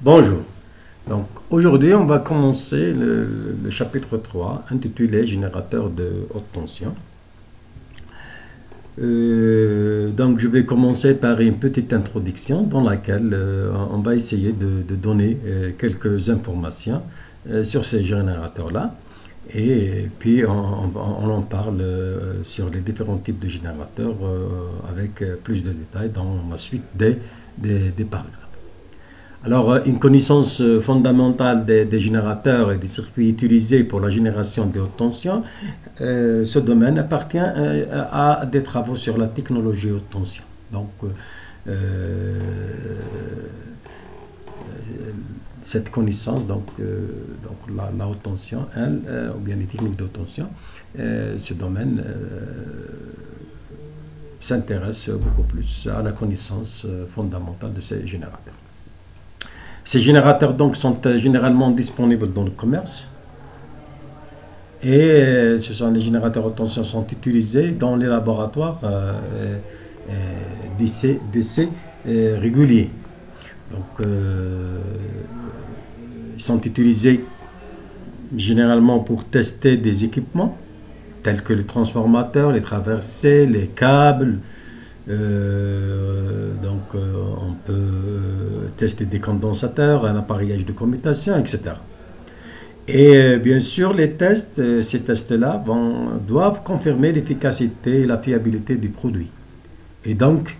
Bonjour. Donc aujourd'hui, on va commencer le chapitre 3 intitulé Générateur de haute tension. Donc je vais commencer par une petite introduction dans laquelle on va essayer de donner quelques informations sur ces générateurs-là. Et puis on en parle sur les différents types de générateurs avec plus de détails dans la suite des paragraphes. Alors, une connaissance fondamentale des générateurs et des circuits utilisés pour la génération de haute tension, ce domaine appartient à des travaux sur la technologie haute tension. Donc, cette connaissance, la haute tension, ou bien les techniques de haute tension, ce domaine s'intéresse beaucoup plus à la connaissance fondamentale de ces générateurs. Ces générateurs donc sont généralement disponibles dans le commerce et ce sont les générateurs haute tension sont utilisés dans les laboratoires d'essais réguliers. Donc ils sont utilisés généralement pour tester des équipements tels que les transformateurs, les traversées, les câbles. On peut tester des condensateurs, un appareillage de commutation, etc. Et bien sûr, ces tests-là doivent confirmer l'efficacité et la fiabilité du produit. Et donc,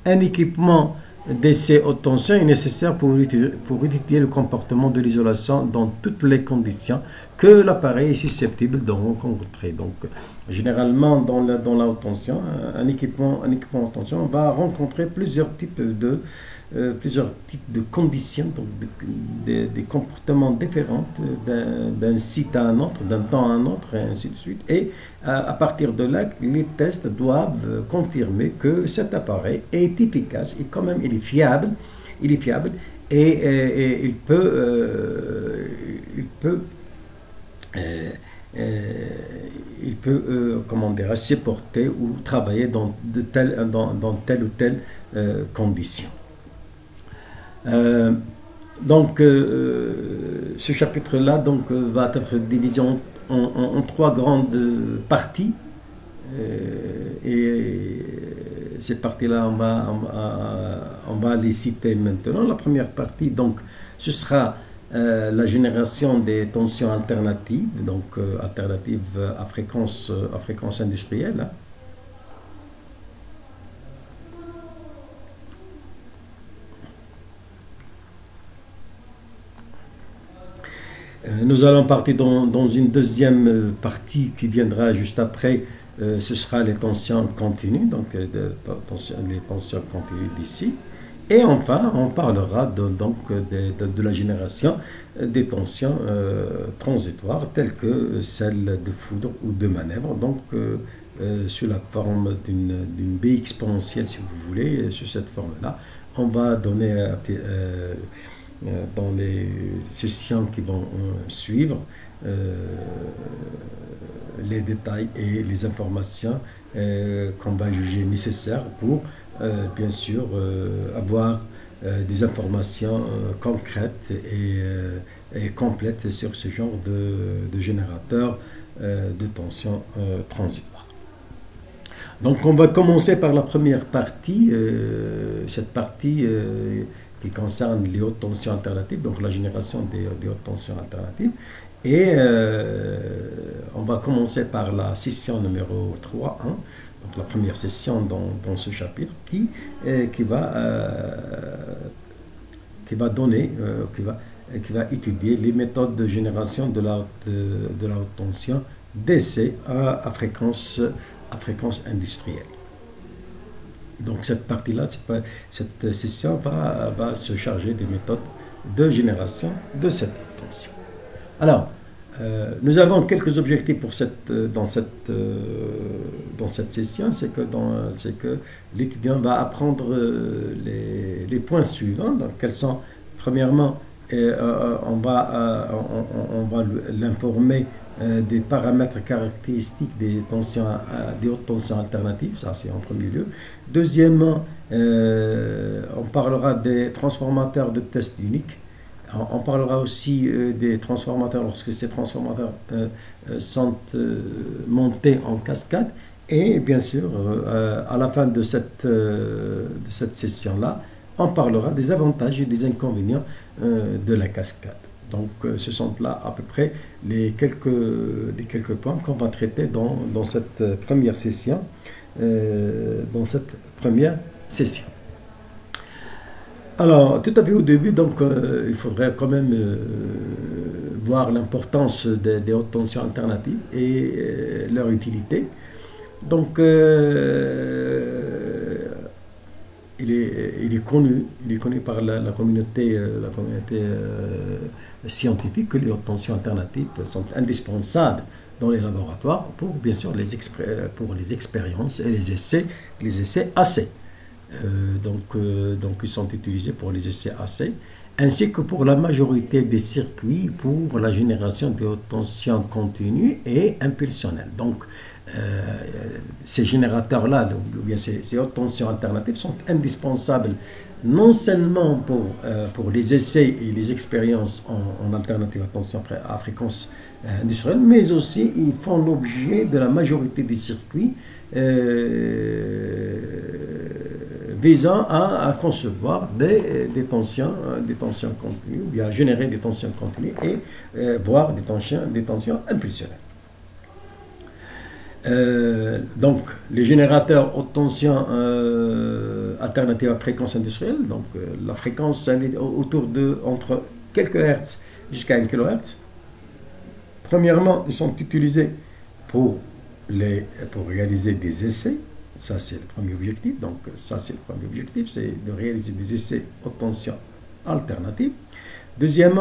un équipement d'essai haute tension est nécessaire pour étudier le comportement de l'isolation dans toutes les conditions que l'appareil est susceptible de rencontrer. Donc, généralement, dans la haute tension, un équipement haute tension va rencontrer plusieurs types de conditions, donc des comportements différents d'un site à un autre, d'un temps à un autre, et ainsi de suite. Et à partir de là, les tests doivent confirmer que cet appareil est efficace et quand même il est fiable et il peut comment dire, supporter ou travailler dans telle ou telle condition. Ce chapitre-là va être divisé en trois grandes parties. Et ces parties-là, on va les citer maintenant. La première partie, ce sera la génération des tensions alternatives, alternatives à fréquence industrielle. Hein. Nous allons partir dans une deuxième partie qui viendra juste après. Ce sera les tensions continues, les tensions continues d'ici. Et enfin, on parlera de la génération des tensions transitoires telles que celles de foudre ou de manœuvre, sous la forme d'une baie exponentielle, si vous voulez. Sous cette forme-là, on va donner dans les sessions qui vont suivre les détails et les informations qu'on va juger nécessaires pour bien sûr avoir des informations concrètes et complètes sur ce genre de générateur de tension transitoire. Donc on va commencer par la première partie, cette partie qui concerne les hautes tensions alternatives, donc la génération des hautes tensions alternatives. Et on va commencer par la session numéro 3, hein, donc la première session dans ce chapitre, qui va étudier les méthodes de génération de la haute tension d'essai à fréquence industrielle. Donc cette partie-là, cette session va se charger des méthodes de génération de cette tension. Alors, nous avons quelques objectifs dans cette session, c'est que l'étudiant va apprendre les points suivants. Donc, quels sont, premièrement, on va l'informer des paramètres caractéristiques des hautes tensions alternatives, ça c'est en premier lieu. Deuxièmement, on parlera des transformateurs de test uniques. On parlera aussi des transformateurs lorsque ces transformateurs sont montés en cascade. Et bien sûr, à la fin de cette session-là, on parlera des avantages et des inconvénients de la cascade. Donc, ce sont là à peu près les quelques points qu'on va traiter dans cette première session. Alors, tout à fait au début, donc, il faudrait quand même voir l'importance des hautes tensions alternatives et leur utilité. Donc, il est connu par la communauté scientifique que les hautes tensions alternatives sont indispensables dans les laboratoires pour, bien sûr, pour les expériences et les essais AC. Donc, ils sont utilisés pour les essais AC, ainsi que pour la majorité des circuits pour la génération de haute tension continue et impulsionnelle. Donc, ces générateurs-là, ou bien ces hautes tensions alternatives, sont indispensables non seulement pour les essais et les expériences en alternative à tension à fréquence industrielle, mais aussi ils font l'objet de la majorité des circuits visant à concevoir des tensions continues, ou bien à générer des tensions continues et voire des tensions impulsionnelles. Donc, les générateurs haute tension alternative à fréquence industrielle, donc la fréquence est autour de entre quelques hertz jusqu'à 1 kHz. Premièrement, ils sont utilisés pour réaliser des essais. Ça, c'est le premier objectif. Donc, c'est de réaliser des essais haute tension alternative. Deuxième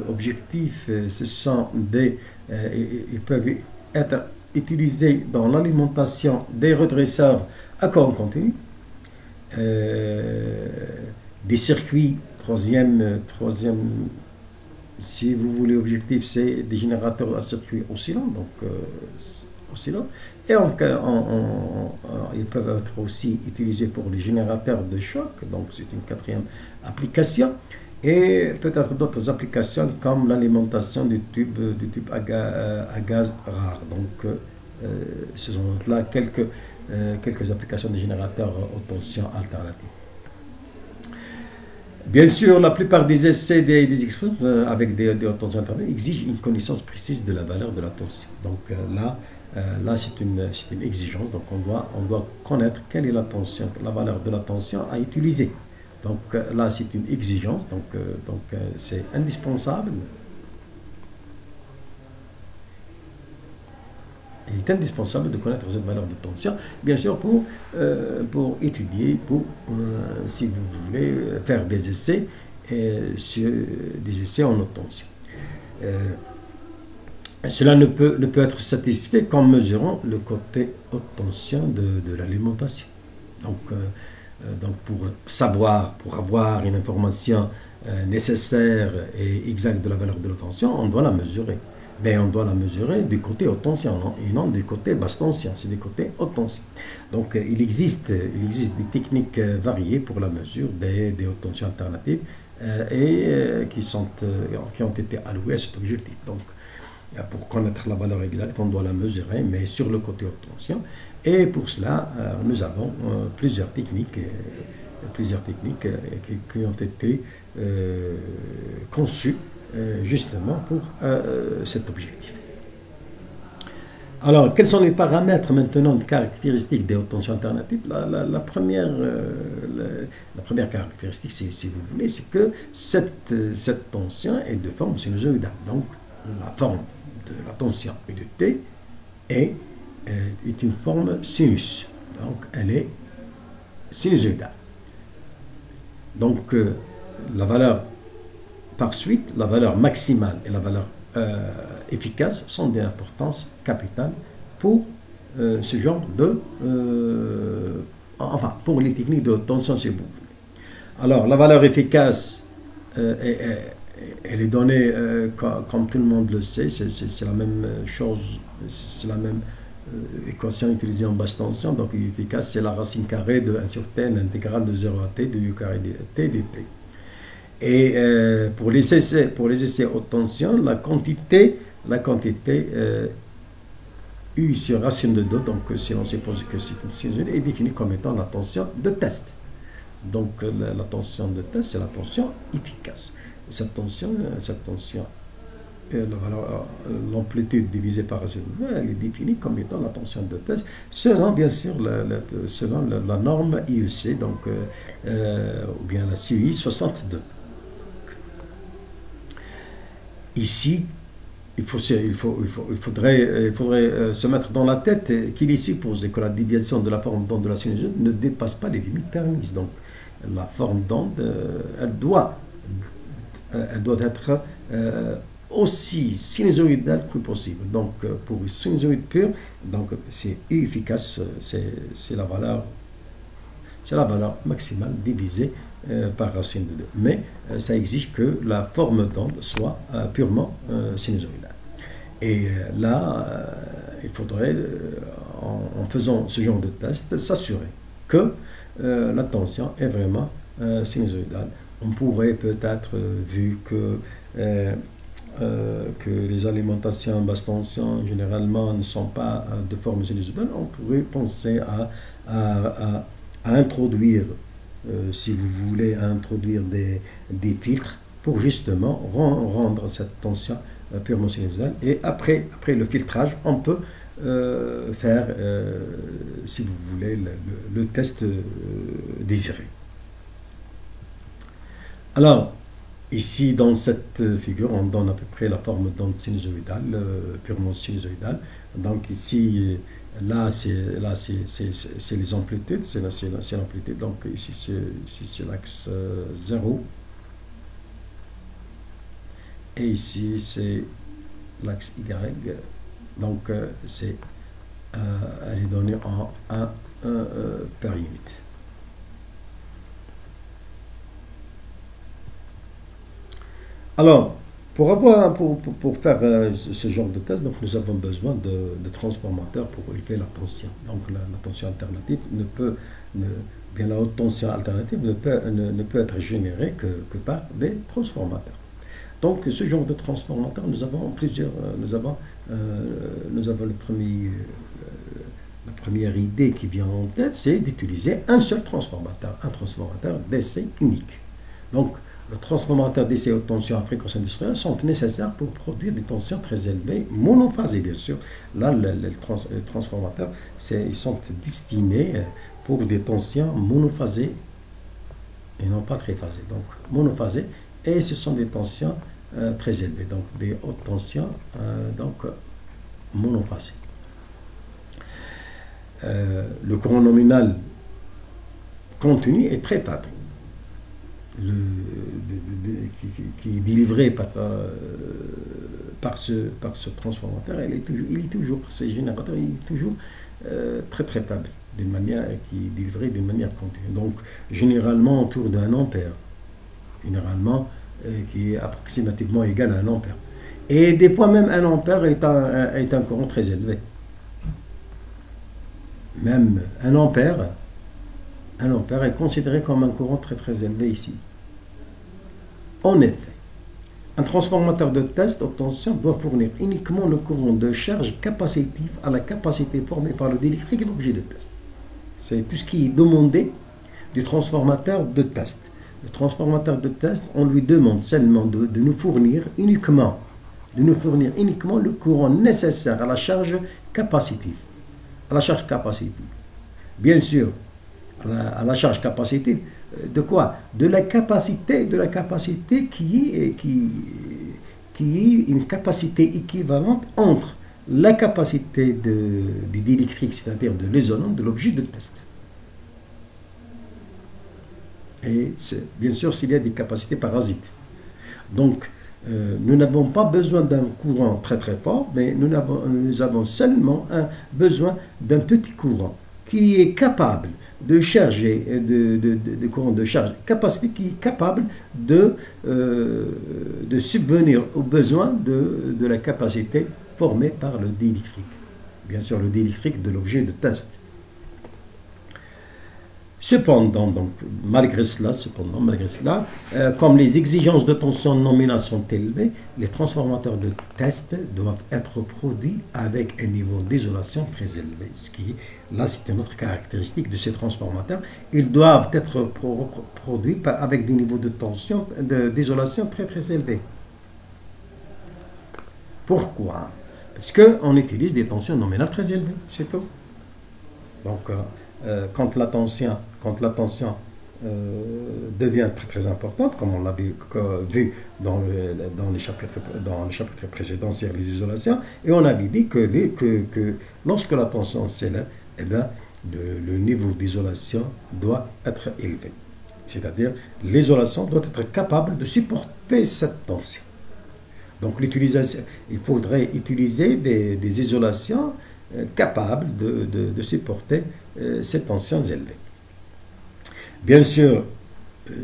objectif, ce sont ils peuvent être utilisés dans l'alimentation des redresseurs à courant continu, des circuits, troisième, si vous voulez, objectif, c'est des générateurs à circuit oscillant, donc oscillant. Et ils peuvent être aussi utilisés pour les générateurs de choc, donc c'est une quatrième application. Et peut-être d'autres applications comme l'alimentation du tube à gaz rare. Donc, ce sont là quelques applications de générateurs haute tension alternatives. Bien sûr, la plupart des essais des expériences avec des hautes tensions alternatives exigent une connaissance précise de la valeur de la tension. Donc là, c'est une exigence. Donc on doit connaître quelle est la valeur de la tension à utiliser. Donc là, c'est une exigence, donc c'est indispensable. Il est indispensable de connaître cette valeur de tension, bien sûr, pour étudier, si vous voulez, faire des essais, en haute tension. Cela ne peut être satisfait qu'en mesurant le côté haute tension de l'alimentation. Donc pour avoir une information nécessaire et exacte de la valeur de la tension, on doit la mesurer. Mais on doit la mesurer du côté haute tension, et non du côté basse tension, c'est du côté haute tension. Donc il existe des techniques variées pour la mesure des hautes tensions alternatives qui ont été allouées à cet objectif. Donc pour connaître la valeur exacte, on doit la mesurer, mais sur le côté haute tension. Et pour cela, nous avons plusieurs techniques qui ont été conçues justement pour cet objectif. Alors, quels sont les paramètres maintenant de caractéristiques des hautes tensions alternatives? La première caractéristique, si vous voulez, c'est que cette tension est de forme sinusoïdale. Donc, la forme de la tension U de T est une forme sinus. Donc, elle est sinusoïdale. Donc, la valeur par suite, la valeur maximale et la valeur efficace sont d'importance capitale pour ce genre pour les techniques de haute tension, si vous voulez. Alors, la valeur efficace, elle est donnée, comme tout le monde le sait, c'est la même chose, c'est la même équation utilisée en basse tension. Donc, efficace, c'est la racine carrée de 1 sur t, l'intégrale de 0 à t de u carré t dt. Et pour les essais haute tension, la quantité U sur racine de 2, donc si on suppose que c'est une sinusoïde, est définie comme étant la tension de test. Donc la tension de test, c'est la tension efficace. Cette tension l'amplitude divisée par racine de 2, elle est définie comme étant la tension de test, selon bien sûr selon la norme IEC, donc ou bien la CUI 62. Ici, il faudrait se mettre dans la tête qu'il est supposé que la déviation de la forme d'onde de la sinusoïde ne dépasse pas les limites permises. Donc, la forme d'onde, elle doit être aussi sinusoïdale que possible. Donc, pour une sinusoïde pure, donc c'est efficace, c'est la valeur maximale divisée par racine de 2. Mais ça exige que la forme d'onde soit purement sinusoïdale. Et là, il faudrait, en faisant ce genre de test, s'assurer que la tension est vraiment sinusoïdale. On pourrait peut-être, vu que les alimentations basse tension généralement ne sont pas de forme sinusoïdale, on pourrait penser à introduire, si vous voulez, introduire des filtres pour justement rendre cette tension purement sinusoïdale. Et après le filtrage, on peut faire, si vous voulez, le test désiré. Alors, ici, dans cette figure, on donne à peu près la forme d'onde sinusoïdale, purement sinusoïdale. Donc ici, là, c'est les amplitudes, c'est l'amplitude. Donc ici, c'est l'axe 0. Et ici, c'est l'axe Y. Donc, elle est donnée en 1 per unité. Alors, pour faire ce genre de test, donc nous avons besoin de transformateurs pour élever la tension. Donc la tension alternative bien la haute tension alternative ne peut être générée que par des transformateurs. Donc ce genre de transformateur, nous avons plusieurs, nous avons la première idée qui vient en tête, c'est d'utiliser un seul transformateur, un transformateur d'essai unique. Donc les transformateurs d'essai haute tension à fréquence industrielle sont nécessaires pour produire des tensions très élevées, monophasées bien sûr. Là, les transformateurs, ils sont destinés pour des tensions monophasées et non pas triphasées. Donc monophasées, et ce sont des tensions très élevées, donc des hautes tensions monophasées. Le courant nominal contenu est très faible. Qui est délivré par ce transformateur, il est toujours, ce générateur, il est toujours très très faible, qui est délivré d'une manière continue. Donc généralement autour d'un ampère, qui est approximativement égal à 1 ampère. Et des fois même 1 ampère est un courant très élevé. Même 1 ampère est considéré comme un courant très très élevé ici. En effet, un transformateur de test haute tension doit fournir uniquement le courant de charge capacitif à la capacité formée par le diélectrique et l'objet de test. C'est tout ce qui est demandé du transformateur de test. Le transformateur de test, on lui demande seulement de nous fournir uniquement le courant nécessaire à la charge capacitive. Bien sûr, à la charge capacitive, de quoi? De la capacité qui est une capacité équivalente entre la capacité du diélectrique, c'est-à-dire de l'isolante, de l'objet de test. Et bien sûr, s'il y a des capacités parasites. Donc, nous n'avons pas besoin d'un courant très très fort, mais nous avons seulement besoin d'un petit courant qui est capable de charger, de courant de charge capacité qui est capable de subvenir aux besoins de la capacité formée par le diélectrique. Bien sûr, le diélectrique de l'objet de test. Cependant, donc, malgré cela, comme les exigences de tension nominale sont élevées, les transformateurs de test doivent être produits avec un niveau d'isolation très élevé. Là, c'est une autre caractéristique de ces transformateurs. Ils doivent être produits avec des niveaux de tension, d'isolation très très élevés. Pourquoi? Parce qu'on utilise des tensions nominales très élevées, c'est tout. Donc, quand la tension devient très très importante, comme on l'a vu dans les chapitres précédents sur les isolations, et on avait dit que lorsque la tension s'élève, eh bien, le niveau d'isolation doit être élevé. C'est-à-dire, l'isolation doit être capable de supporter cette tension. Donc, il faudrait utiliser des isolations capables de supporter ces tensions élevées. Bien sûr,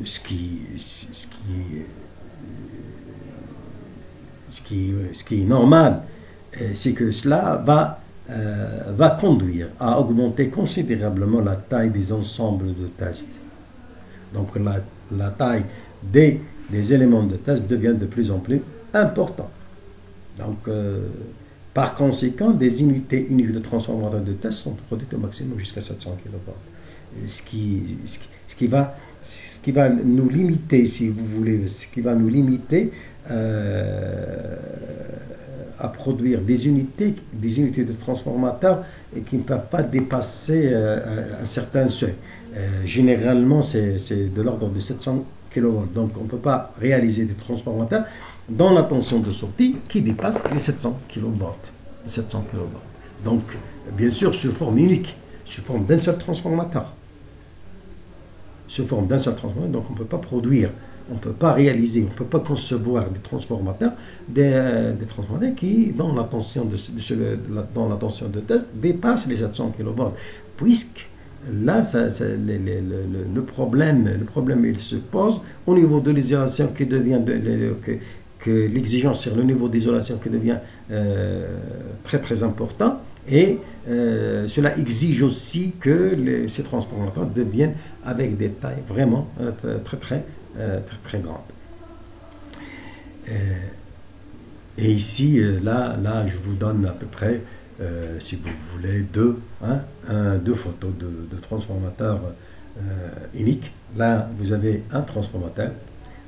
ce qui est normal, c'est que cela va conduire à augmenter considérablement la taille des ensembles de tests. Donc la taille des éléments de test devient de plus en plus importante. Donc, par conséquent, des unités uniques de transformateurs de test sont produites au maximum jusqu'à 700 kV. Ce qui va nous limiter, si vous voulez, à produire des unités de transformateurs qui ne peuvent pas dépasser un certain seuil. Généralement, c'est de l'ordre de 700 kV. Donc, on ne peut pas réaliser des transformateurs dans la tension de sortie qui dépasse les 700 kV. Donc, bien sûr, sous forme unique, sous forme d'un seul transformateur. Donc on ne peut pas produire, on ne peut pas réaliser, on ne peut pas concevoir des transformateurs qui, dans la tension de test, dépassent les 700 kV. Puisque là, le problème, il se pose au niveau de l'isolation qui devient que l'exigence sur le niveau d'isolation qui devient très très important, et cela exige aussi que ces transformateurs deviennent avec des tailles vraiment très grandes. Et ici, là, je vous donne à peu près, si vous voulez, deux photos de transformateurs uniques. Là, vous avez un transformateur.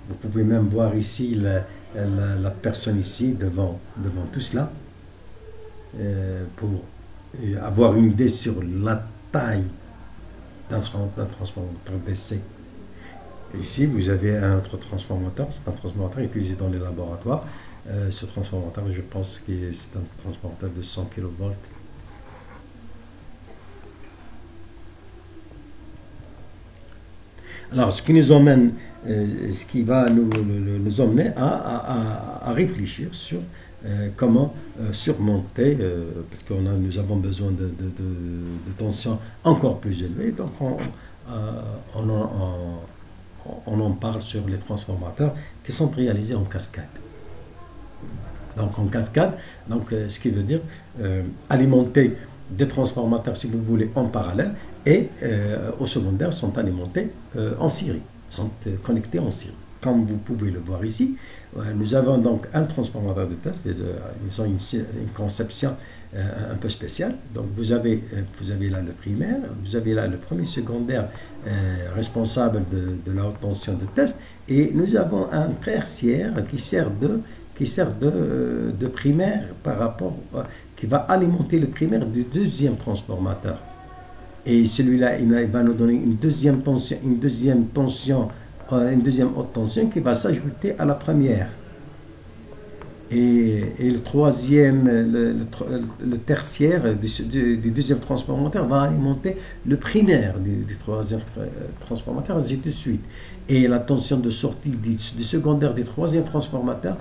Vous pouvez même voir ici la personne ici devant tout cela, pour avoir une idée sur la taille d'un transformateur d'essai. Ici, vous avez un autre transformateur, c'est un transformateur utilisé dans les laboratoires. Ce transformateur, je pense que c'est un transformateur de 100 kV. Alors, ce qui va nous emmener à réfléchir sur comment surmonter, parce que nous avons besoin de tensions encore plus élevées, donc on en parle sur les transformateurs qui sont réalisés en cascade. Donc en cascade, ce qui veut dire alimenter des transformateurs, si vous voulez, en parallèle, et au secondaire sont alimentés en série, sont connectés en série. Comme vous pouvez le voir ici, nous avons donc un transformateur de test. Ils ont une conception un peu spéciale. Donc vous avez là le primaire, vous avez là le premier secondaire responsable de la haute tension de test, et nous avons un tertiaire qui sert de primaire qui va alimenter le primaire du deuxième transformateur. Et celui-là, il va nous donner une deuxième haute tension qui va s'ajouter à la première. Et le troisième, le tertiaire du deuxième transformateur va alimenter le primaire du troisième transformateur, ainsi de suite. Et la tension de sortie du secondaire du troisième transformateur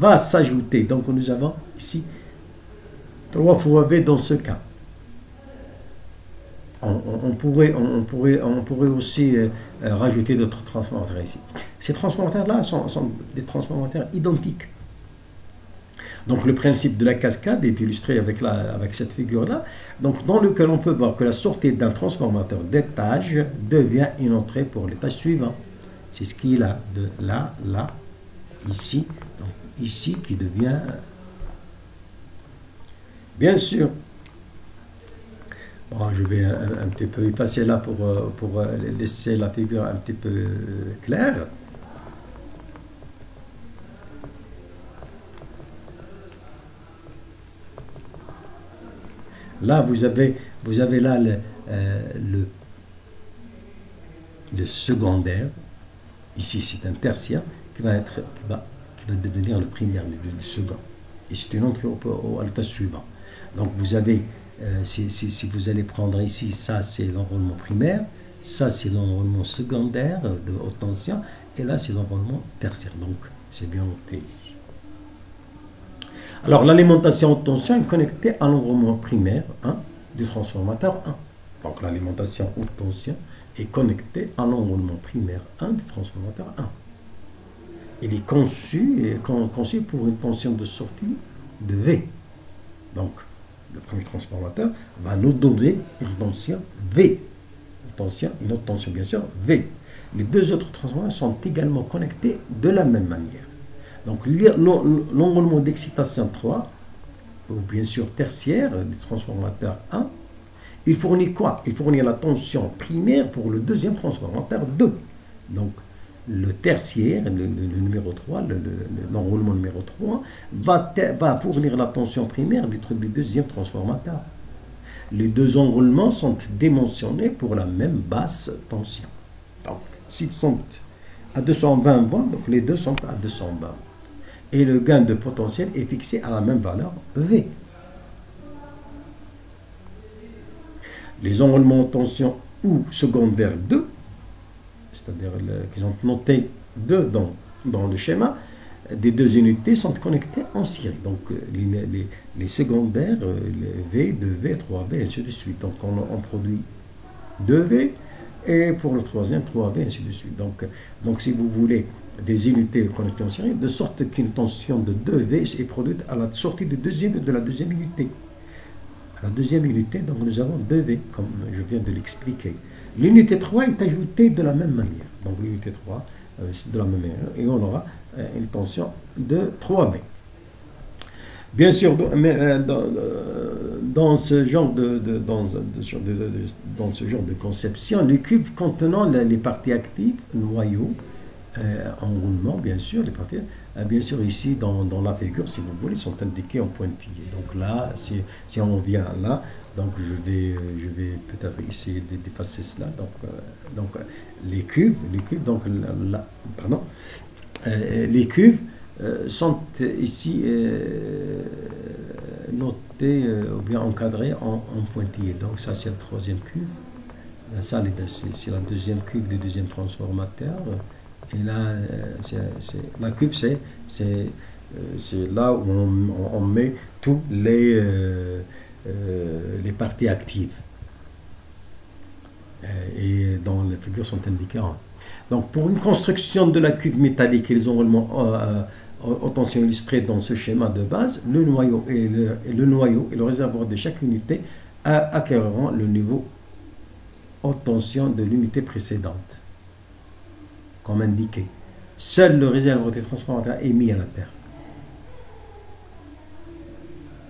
va s'ajouter. Donc nous avons ici 3 fois V dans ce cas. On pourrait aussi rajouter d'autres transformateurs ici. Ces transformateurs-là sont des transformateurs identiques. Donc le principe de la cascade est illustré avec cette figure-là, donc dans lequel on peut voir que la sortie d'un transformateur d'étage devient une entrée pour l'étage suivant. C'est ce qu'il a de là, là, ici, donc ici qui devient... Bien sûr, bon, je vais un petit peu y passer là pour laisser la figure un petit peu claire. Là, vous avez là le secondaire. Ici, c'est un tertiaire qui va devenir le primaire, le second. Et c'est une entrée à l'étage suivant. Donc, vous avez, si vous allez prendre ici, ça, c'est l'enrôlement primaire. Ça, c'est l'enrôlement secondaire de haute tension. Et là, c'est l'enrôlement tertiaire. Donc, c'est bien noté ici. Alors, l'alimentation haute tension est connectée à l'enrôlement primaire 1 du transformateur 1. Donc, l'alimentation haute tension est connectée à l'enrôlement primaire 1 du transformateur 1. Il est conçu pour une tension de sortie de V. Donc, le premier transformateur va nous donner une tension V. Une autre tension, bien sûr, V. Les deux autres transformateurs sont également connectés de la même manière. Donc, l'enrôlement d'excitation 3, ou bien sûr tertiaire du transformateur 1, il fournit quoi? Il fournit la tension primaire pour le deuxième transformateur 2. Donc, le tertiaire, le numéro 3, l'enrôlement numéro 3, va fournir la tension primaire du deuxième transformateur. Les deux enrôlements sont dimensionnés pour la même basse tension. Donc, s'ils sont à 220 volts, donc les deux sont à 220. Et le gain de potentiel est fixé à la même valeur V. Les enrôlements en tension ou secondaire 2, c'est-à-dire qu'ils ont noté 2 dans le schéma, des deux unités sont connectées en série. Donc les secondaires, les V, 2V, 3V, ainsi de suite. Donc on produit 2V et pour le troisième 3V, ainsi de suite. Donc si vous voulez des unités connectées en série, de sorte qu'une tension de 2V est produite à la sortie de la deuxième unité. À la deuxième unité, donc nous avons 2V, comme je viens de l'expliquer. L'unité 3 est ajoutée de la même manière. Donc l'unité 3, de la même manière, et on aura une tension de 3V. Bien sûr, dans ce genre de conception, les cubes contenant les parties actives, noyaux, enroulement, bien sûr, les parties, bien sûr, ici, dans la figure, si vous voulez, sont indiqués en pointillés. Donc là, si on vient là, donc je vais peut-être essayer d'effacer cela. Donc les cubes, donc là, pardon, les cubes sont ici notés ou bien encadrés en pointillés. Donc ça, c'est le troisième cube. Ça, c'est la deuxième cube du deuxième transformateur. Et là, la cuve, c'est là où on met tous les parties actives. Et dans les figures sont indiquées. Donc, pour une construction de la cuve métallique et les enrôlements en tension illustrés dans ce schéma de base, le noyau et le réservoir de chaque unité acquéreront le niveau haute tension de l'unité précédente. Comme indiqué. Seul le réservoir des transformateurs est mis à la terre.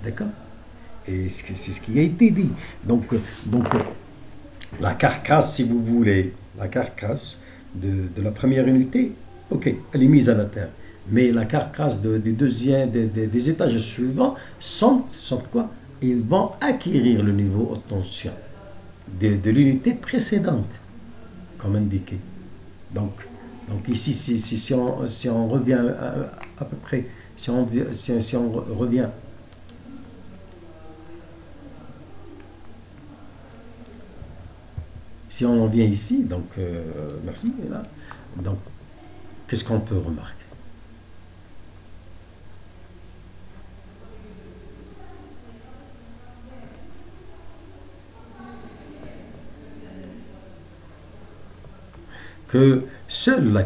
D'accord? Et c'est ce qui a été dit. Donc, la carcasse, si vous voulez, la carcasse de la première unité, ok, elle est mise à la terre. Mais la carcasse des étages suivants sont quoi? Ils vont acquérir le niveau haute tension de l'unité précédente, comme indiqué. Donc ici, si on revient à peu près, si on revient ici, donc merci, là, donc qu'est-ce qu'on peut remarquer? Que seule la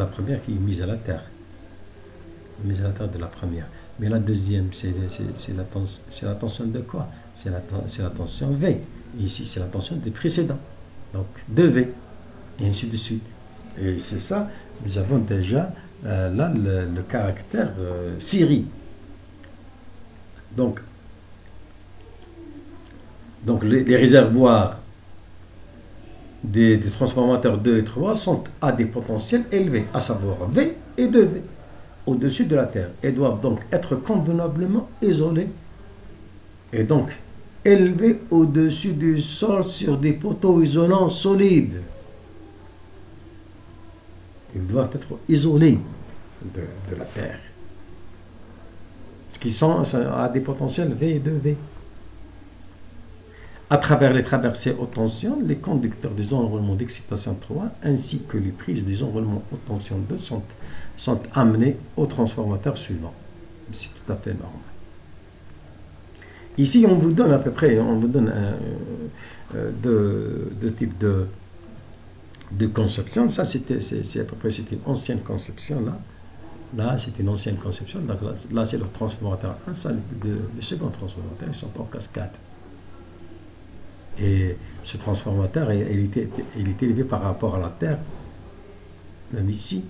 première qui est mise à la terre de la première. Mais la deuxième, c'est la tension de quoi? C'est la tension V. Et ici, c'est la tension des précédents. Donc, 2V, et ainsi de suite. Et c'est ça, nous avons déjà là le caractère série. Donc les réservoirs des transformateurs 2 et 3 sont à des potentiels élevés, à savoir V et 2V, au-dessus de la Terre, et doivent donc être convenablement isolés, et donc élevés au-dessus du sol sur des poteaux isolants solides. Ils doivent être isolés de la Terre, ce qui sont à des potentiels V et 2V. À travers les traversées haute tension, les conducteurs des enroulements d'excitation 3 ainsi que les prises des enroulements haute tension 2 sont amenés au transformateur suivant. C'est tout à fait normal. Ici, on vous donne à peu près, deux types de conception. Ça, c'est à peu près une ancienne conception là. Là, c'est une ancienne conception. Donc, là, c'est le transformateur 1, ça, le second transformateur, ils sont en cascade. Et ce transformateur, il était élevé par rapport à la Terre, même ici.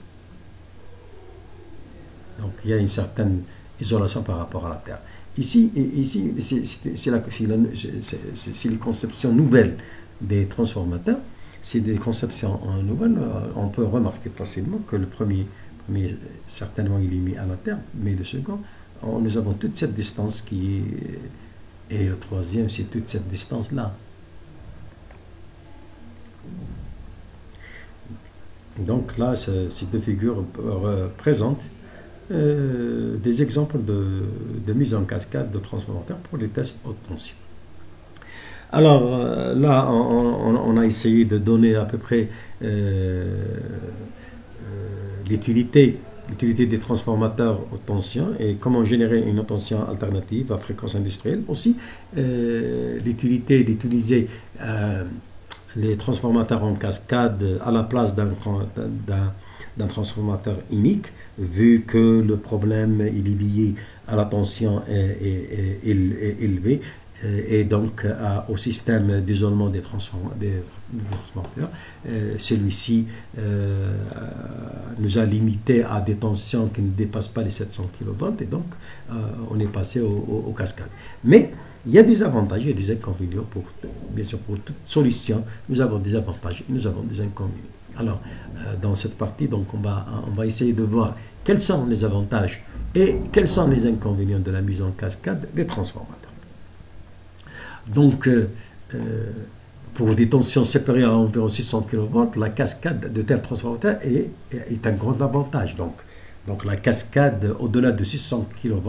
Donc, il y a une certaine isolation par rapport à la Terre. Ici c'est les conceptions nouvelles des transformateurs. C'est des conceptions nouvelles. On peut remarquer facilement que le premier, certainement, il est mis à la Terre, mais le second, nous avons toute cette distance qui est... Et le troisième, c'est toute cette distance-là. Donc là, ces deux figures présentent des exemples de mise en cascade de transformateurs pour les tests haute tension. Alors là, on a essayé de donner à peu près l'utilité des transformateurs haute tension et comment générer une haute tension alternative à fréquence industrielle. Aussi, l'utilité d'utiliser les transformateurs en cascade à la place d'un transformateur unique, vu que le problème il est lié à la tension élevée et donc au système d'isolement des transformateurs. Celui-ci nous a limité à des tensions qui ne dépassent pas les 700 kV et donc on est passé aux cascades. Mais il y a des avantages et des inconvénients. Bien sûr, pour toute solution, nous avons des avantages et nous avons des inconvénients. Alors, dans cette partie, donc, on va essayer de voir quels sont les avantages et quels sont les inconvénients de la mise en cascade des transformateurs. Donc, pour des tensions supérieures à environ 600 kV, la cascade de tels transformateurs est un grand avantage. Donc la cascade au-delà de 600 kV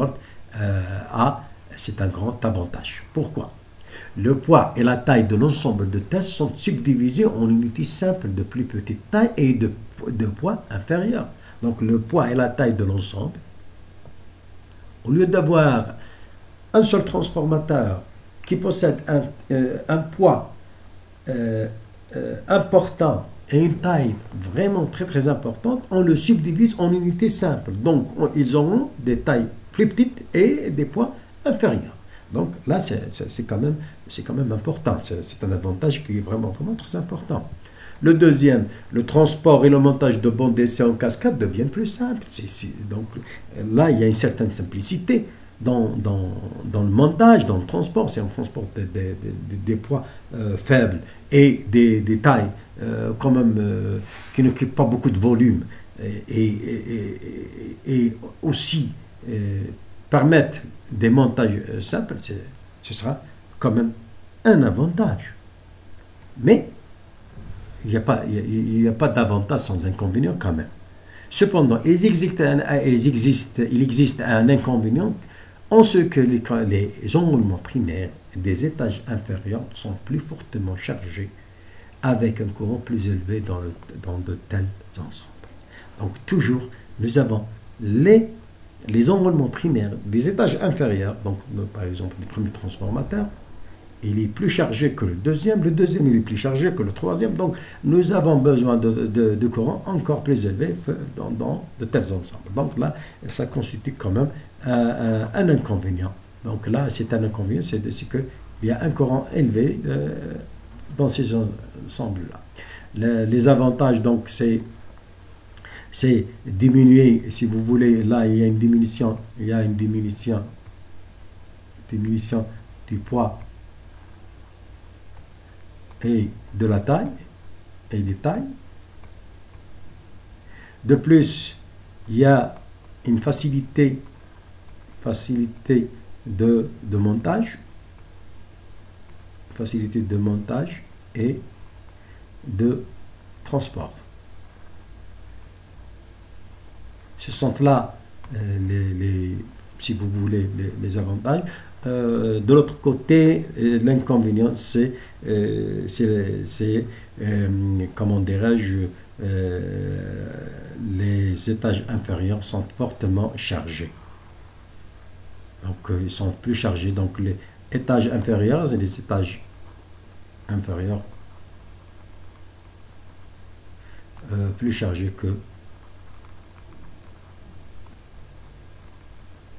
c'est un grand avantage. Pourquoi? Le poids et la taille de l'ensemble de tests sont subdivisés en unités simples de plus petite taille et de poids inférieur. Donc le poids et la taille de l'ensemble, au lieu d'avoir un seul transformateur qui possède un poids important et une taille vraiment très très importante, on le subdivise en unités simples. Donc ils auront des tailles plus petites et des poids inférieurs. Donc là c'est quand même important. C'est un avantage qui est vraiment très important. Le deuxième, le transport et le montage de bandes d'essai en cascade deviennent plus simples. Donc là il y a une certaine simplicité dans le montage, dans le transport. Si on transporte des poids faibles et des tailles quand même qui n'occupent pas beaucoup de volume et aussi permettent des montages simples, ce sera quand même un avantage. Mais il n'y a pas d'avantage sans inconvénient quand même. Cependant, il existe un inconvénient en ce que les enroulements primaires des étages inférieurs sont plus fortement chargés avec un courant plus élevé dans de tels ensembles. Donc toujours, nous avons les enroulements primaires des étages inférieurs, donc par exemple les premiers transformateurs, il est plus chargé que le deuxième il est plus chargé que le troisième, donc nous avons besoin de courants encore plus élevés dans de tels ensembles. Donc là, ça constitue quand même un inconvénient. Donc là, c'est un inconvénient, c'est qu'il y a un courant élevé dans ces ensembles-là. Les avantages, donc, c'est diminuer, si vous voulez, là, il y a une diminution du poids et de la taille et des tailles. De plus, il y a une facilité de montage, et de transport. Ce sont là si vous voulez, les avantages. De l'autre côté, l'inconvénient, c'est comment dirais-je, les étages inférieurs sont fortement chargés. Donc, ils sont plus chargés. Donc, les étages inférieurs et les étages inférieurs plus chargés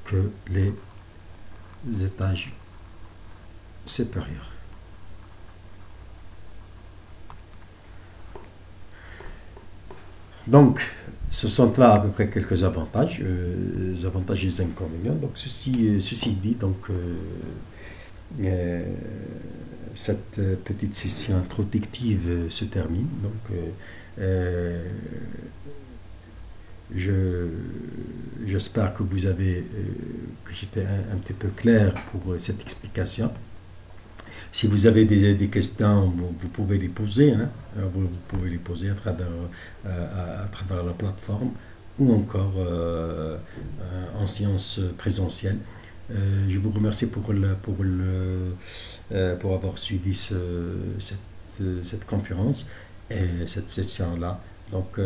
que les étages supérieurs. Donc, ce sont là à peu près quelques avantages, les avantages et les inconvénients. Donc, ceci dit, donc, cette petite session introductive se termine. Donc, j'espère que vous avez que j'étais un petit peu clair pour cette explication. Si vous avez des questions, vous pouvez les poser. Hein, vous pouvez les poser à travers la plateforme ou encore en séance présentielle. Je vous remercie pour avoir suivi cette conférence et cette session-là. Donc,